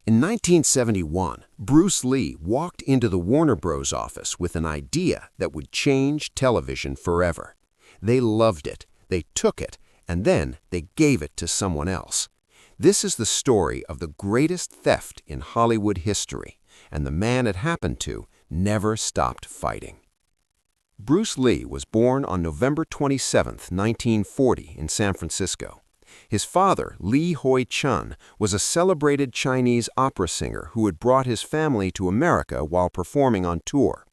In 1971, Bruce Lee walked into the Warner Bros. Office with an idea that would change television forever. They loved it, they took it, and then they gave it to someone else. This is the story of the greatest theft in Hollywood history, and the man it happened to never stopped fighting. Bruce Lee was born on November 27, 1940, in San Francisco. His father, Lee Hoi-chun, was a celebrated Chinese opera singer who had brought his family to America while performing on tour.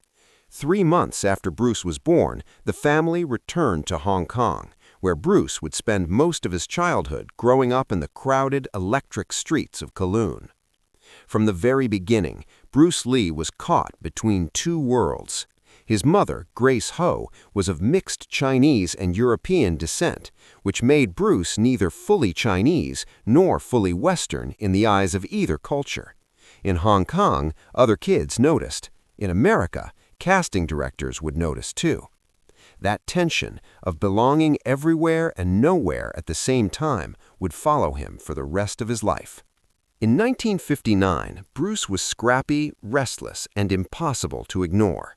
3 months after Bruce was born, the family returned to Hong Kong, where Bruce would spend most of his childhood growing up in the crowded, electric streets of Kowloon. From the very beginning, Bruce Lee was caught between two worlds. His mother, Grace Ho, was of mixed Chinese and European descent, which made Bruce neither fully Chinese nor fully Western in the eyes of either culture. In Hong Kong, other kids noticed. In America, casting directors would notice too. That tension of belonging everywhere and nowhere at the same time would follow him for the rest of his life. In 1959, Bruce was scrappy, restless, and impossible to ignore.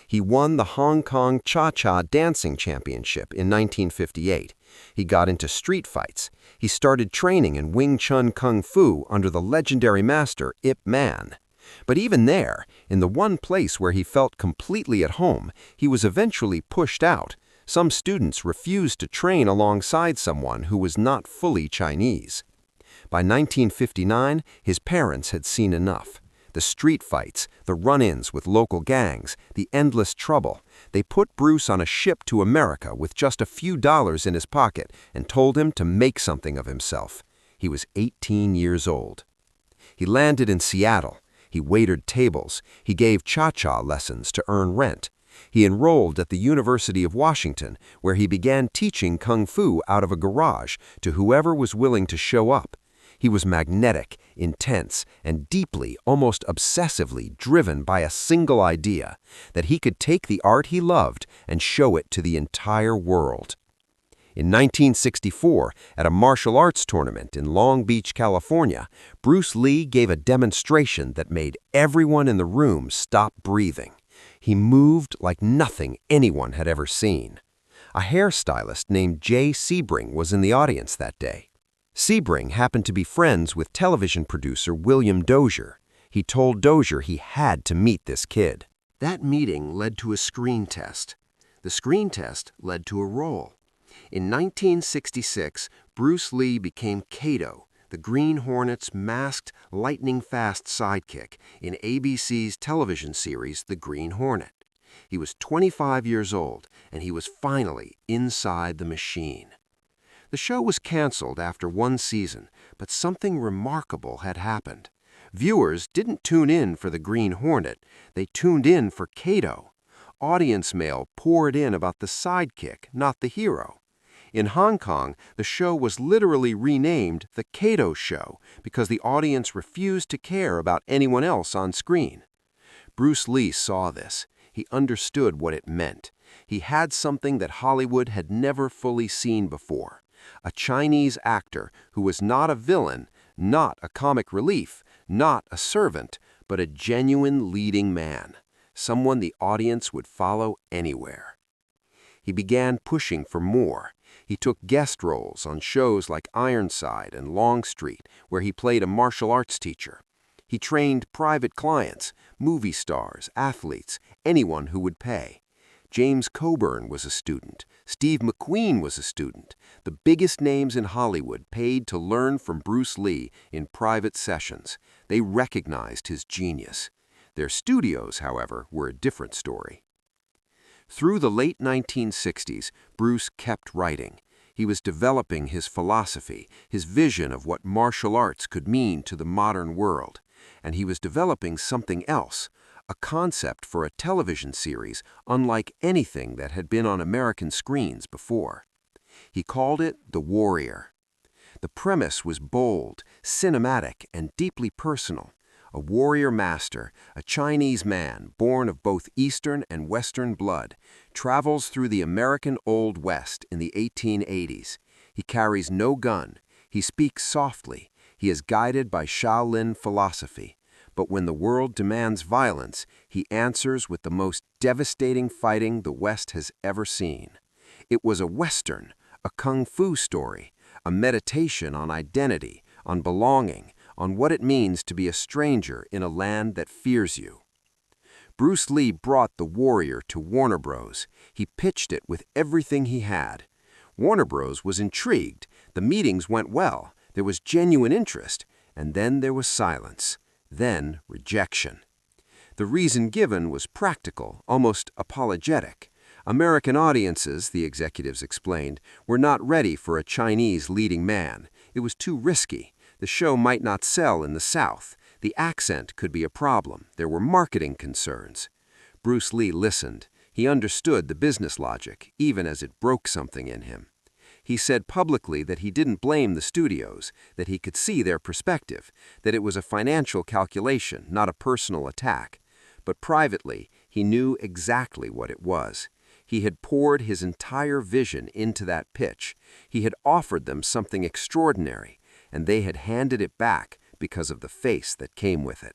He won the Hong Kong Cha-Cha Dancing Championship in 1958. He got into street fights. He started training in Wing Chun Kung Fu under the legendary master Ip Man. But even there, in the one place where he felt completely at home, he was eventually pushed out. Some students refused to train alongside someone who was not fully Chinese. By 1959, his parents had seen enough. The street fights, the run-ins with local gangs, the endless trouble. They put Bruce on a ship to America with just a few dollars in his pocket and told him to make something of himself. He was 18 years old. He landed in Seattle. He waitered tables. He gave cha-cha lessons to earn rent. He enrolled at the University of Washington, where he began teaching kung fu out of a garage to whoever was willing to show up. He was magnetic, intense, and deeply, almost obsessively driven by a single idea, that he could take the art he loved and show it to the entire world. In 1964, at a martial arts tournament in Long Beach, California, Bruce Lee gave a demonstration that made everyone in the room stop breathing. He moved like nothing anyone had ever seen. A hairstylist named Jay Sebring was in the audience that day. Sebring happened to be friends with television producer William Dozier. He told Dozier he had to meet this kid. That meeting led to a screen test. The screen test led to a role. In 1966, Bruce Lee became Kato, the Green Hornet's masked, lightning-fast sidekick in ABC's television series The Green Hornet. He was 25 years old, and he was finally inside the machine. The show was canceled after 1 season, but something remarkable had happened. Viewers didn't tune in for the Green Hornet, they tuned in for Kato. Audience mail poured in about the sidekick, not the hero. In Hong Kong, the show was literally renamed The Kato Show because the audience refused to care about anyone else on screen. Bruce Lee saw this. He understood what it meant. He had something that Hollywood had never fully seen before. A Chinese actor who was not a villain, not a comic relief, not a servant, but a genuine leading man, someone the audience would follow anywhere. He began pushing for more. He took guest roles on shows like Ironside and Longstreet, where he played a martial arts teacher. He trained private clients, movie stars, athletes, anyone who would pay. James Coburn was a student. Steve McQueen was a student. The biggest names in Hollywood paid to learn from Bruce Lee in private sessions. They recognized his genius. Their studios, however, were a different story. Through the late 1960s, Bruce kept writing. He was developing his philosophy, his vision of what martial arts could mean to the modern world. And he was developing something else, a concept for a television series unlike anything that had been on American screens before. He called it The Warrior. The premise was bold, cinematic, and deeply personal. A warrior master, a Chinese man born of both Eastern and Western blood, travels through the American Old West in the 1880s. He carries no gun. He speaks softly. He is guided by Shaolin philosophy, but when the world demands violence, he answers with the most devastating fighting the West has ever seen. It was a Western, a kung fu story, a meditation on identity, on belonging, on what it means to be a stranger in a land that fears you. Bruce Lee brought The Warrior to Warner Bros. He pitched it with everything he had. Warner Bros. Was intrigued. The meetings went well. There was genuine interest. And then there was silence. Then rejection. The reason given was practical, almost apologetic. American audiences, the executives explained, were not ready for a Chinese leading man. It was too risky. The show might not sell in the South. The accent could be a problem. There were marketing concerns. Bruce Lee listened. He understood the business logic, even as it broke something in him. He said publicly that he didn't blame the studios, that he could see their perspective, that it was a financial calculation, not a personal attack. But privately, he knew exactly what it was. He had poured his entire vision into that pitch. He had offered them something extraordinary, and they had handed it back because of the face that came with it.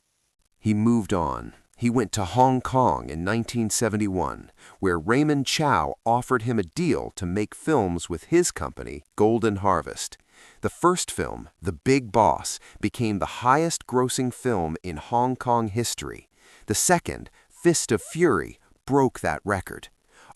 He moved on. He went to Hong Kong in 1971, where Raymond Chow offered him a deal to make films with his company, Golden Harvest. The first film, The Big Boss, became the highest-grossing film in Hong Kong history. The second, Fist of Fury, broke that record.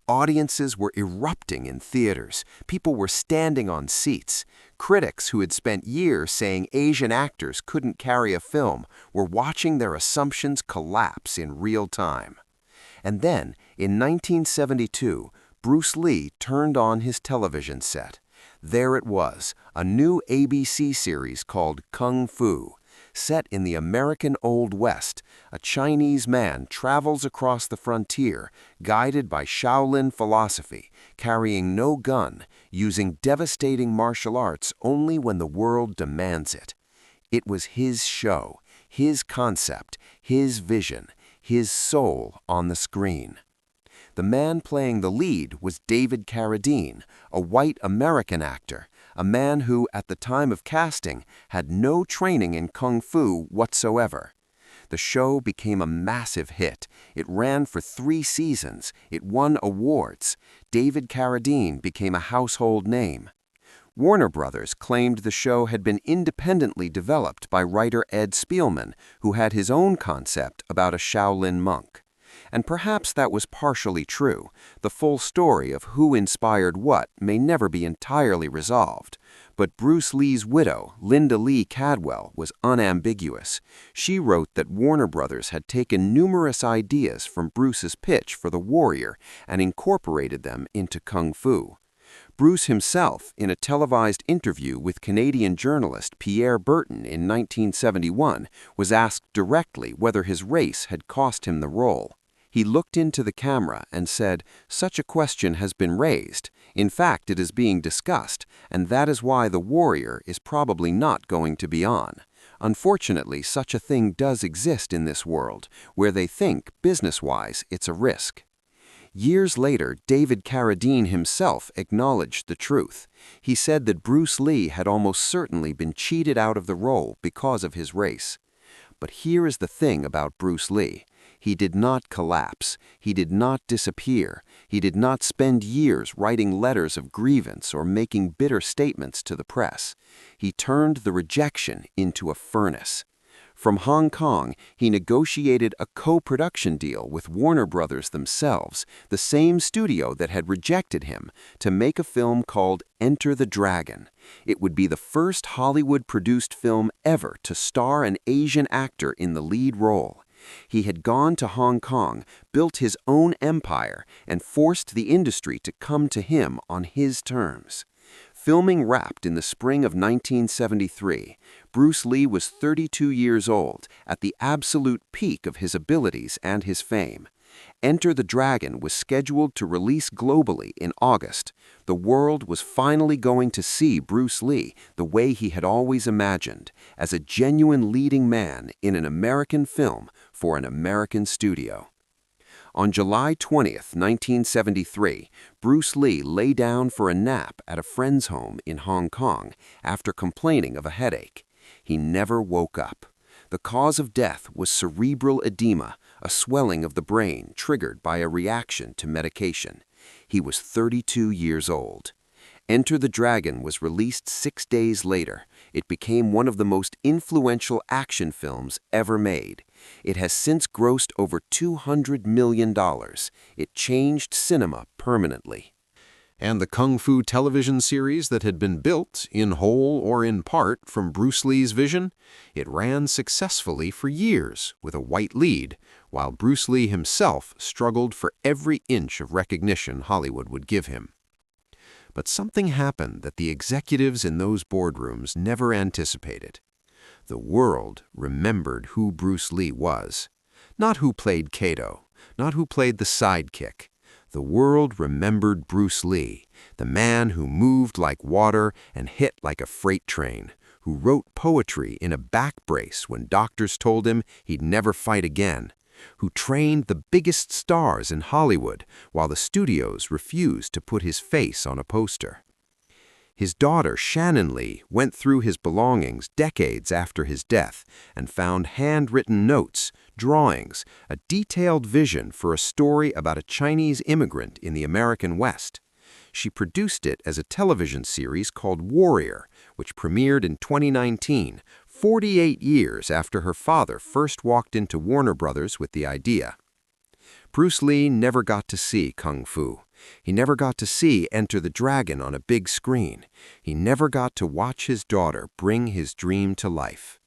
Audiences were erupting in theaters. People were standing on seats. Critics who had spent years saying Asian actors couldn't carry a film were watching their assumptions collapse in real time. And then, in 1972, Bruce Lee turned on his television set. There it was, a new ABC series called Kung Fu. Set in the American Old West, a Chinese man travels across the frontier, guided by Shaolin philosophy, carrying no gun, using devastating martial arts only when the world demands it. It was his show, his concept, his vision, his soul on the screen. The man playing the lead was David Carradine, a white American actor, a man who, at the time of casting, had no training in kung fu whatsoever. The show became a massive hit. It ran for 3 seasons. It won awards. David Carradine became a household name. Warner Brothers claimed the show had been independently developed by writer Ed Spielman, who had his own concept about a Shaolin monk. And perhaps that was partially true. The full story of who inspired what may never be entirely resolved. But Bruce Lee's widow, Linda Lee Cadwell, was unambiguous. She wrote that Warner Brothers had taken numerous ideas from Bruce's pitch for The Warrior and incorporated them into Kung Fu. Bruce himself, in a televised interview with Canadian journalist Pierre Berton in 1971, was asked directly whether his race had cost him the role. He looked into the camera and said, "Such a question has been raised. In fact, it is being discussed, and that is why The Warrior is probably not going to be on. Unfortunately, such a thing does exist in this world, where they think, business-wise, it's a risk." Years later, David Carradine himself acknowledged the truth. He said that Bruce Lee had almost certainly been cheated out of the role because of his race. But here is the thing about Bruce Lee. He did not collapse. He did not disappear. He did not spend years writing letters of grievance or making bitter statements to the press. He turned the rejection into a furnace. From Hong Kong, he negotiated a co-production deal with Warner Brothers themselves, the same studio that had rejected him, to make a film called Enter the Dragon. It would be the first Hollywood-produced film ever to star an Asian actor in the lead role. He had gone to Hong Kong, built his own empire, and forced the industry to come to him on his terms. Filming wrapped in the spring of 1973, Bruce Lee was 32 years old, at the absolute peak of his abilities and his fame. Enter the Dragon was scheduled to release globally in August. The world was finally going to see Bruce Lee the way he had always imagined, as a genuine leading man in an American film for an American studio. On July 20th, 1973, Bruce Lee lay down for a nap at a friend's home in Hong Kong after complaining of a headache. He never woke up. The cause of death was cerebral edema, a swelling of the brain triggered by a reaction to medication. He was 32 years old. Enter the Dragon was released 6 days later. It became one of the most influential action films ever made. It has since grossed over $200 million. It changed cinema permanently. And the Kung Fu television series that had been built, in whole or in part, from Bruce Lee's vision, it ran successfully for years with a white lead, while Bruce Lee himself struggled for every inch of recognition Hollywood would give him. But something happened that the executives in those boardrooms never anticipated. The world remembered who Bruce Lee was. Not who played Kato, not who played the sidekick. The world remembered Bruce Lee, the man who moved like water and hit like a freight train, who wrote poetry in a back brace when doctors told him he'd never fight again, who trained the biggest stars in Hollywood while the studios refused to put his face on a poster. His daughter, Shannon Lee, went through his belongings decades after his death and found handwritten notes, drawings, a detailed vision for a story about a Chinese immigrant in the American West. She produced it as a television series called Warrior, which premiered in 2019, 48 years after her father first walked into Warner Brothers with the idea. Bruce Lee never got to see Kung Fu. He never got to see Enter the Dragon on a big screen. He never got to watch his daughter bring his dream to life.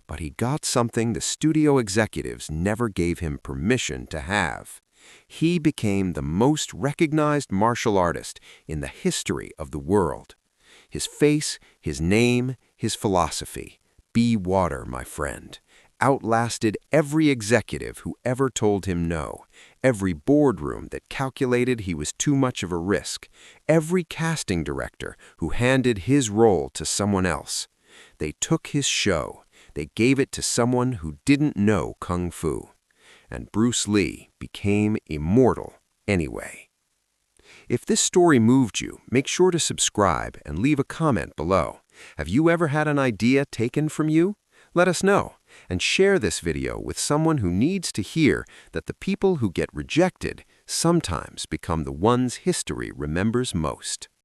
But he got something the studio executives never gave him permission to have. He became the most recognized martial artist in the history of the world. His face, his name, his philosophy, "Be water, my friend," outlasted every executive who ever told him no, every boardroom that calculated he was too much of a risk, every casting director who handed his role to someone else. They took his show. They gave it to someone who didn't know Kung Fu. And Bruce Lee became immortal anyway. If this story moved you, make sure to subscribe and leave a comment below. Have you ever had an idea taken from you? Let us know, and share this video with someone who needs to hear that the people who get rejected sometimes become the ones history remembers most.